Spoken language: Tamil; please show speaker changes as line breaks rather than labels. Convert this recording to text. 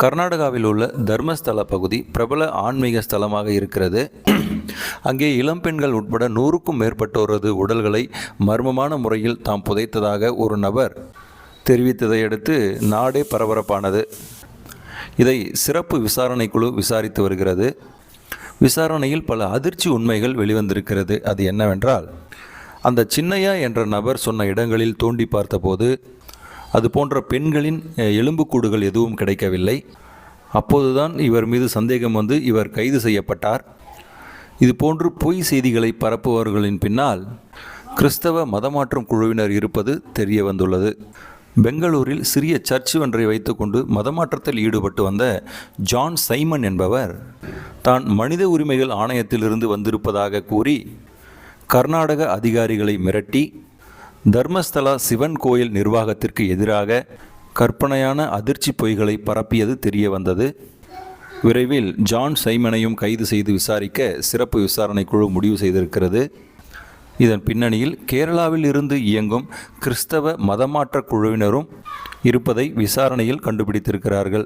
கர்நாடகாவில் உள்ள தர்மஸ்தல பகுதி பிரபல ஆன்மீக ஸ்தலமாக இருக்கிறது. அங்கே இளம்பெண்கள் உட்பட 100க்கும் மேற்பட்டோரது உடல்களை மர்மமான முறையில் தாம் புதைத்ததாக ஒரு நபர் தெரிவித்ததை அடுத்து நாடே பரபரப்பானது. இதை சிறப்பு விசாரணை குழு விசாரித்து வருகிறது. விசாரணையில் பல அதிர்ச்சி உண்மைகள் வெளிவந்திருக்கிறது. அது என்னவென்றால், அந்த சின்னையா என்ற நபர் சொன்ன இடங்களில் தோண்டி பார்த்தபோது அது போன்ற பெண்களின் எலும்புக்கூடுகள் எதுவும் கிடைக்கவில்லை. அப்போதுதான் இவர் மீது சந்தேகம் வந்து இவர் கைது செய்யப்பட்டார். இதுபோன்று பொய் செய்திகளை பரப்புபவர்களின் பின்னால் கிறிஸ்தவ மதமாற்றம் குழுவினர் இருப்பது தெரிய வந்துள்ளது. பெங்களூரில் சிறிய சர்ச் ஒன்றை வைத்துக்கொண்டு மதமாற்றத்தில் ஈடுபட்டு வந்த ஜான் சைமன் என்பவர் தான் மனித உரிமைகள் ஆணையத்திலிருந்து வந்திருப்பதாக கூறி கர்நாடக அதிகாரிகளை மிரட்டி தர்மஸ்தலா சிவன் கோயில் நிர்வாகத்திற்கு எதிராக கற்பனையான அதிர்ச்சி பொய்களை பரப்பியது தெரிய வந்தது. விரைவில் ஜான் சைமனையும் கைது செய்து விசாரிக்க சிறப்பு விசாரணை குழு முடிவு செய்திருக்கிறது. இதன் பின்னணியில் கேரளாவில் இருந்து இயங்கும் கிறிஸ்தவ மதமாற்ற குழுவினரும் இருப்பதை விசாரணையில் கண்டுபிடித்திருக்கிறார்கள்.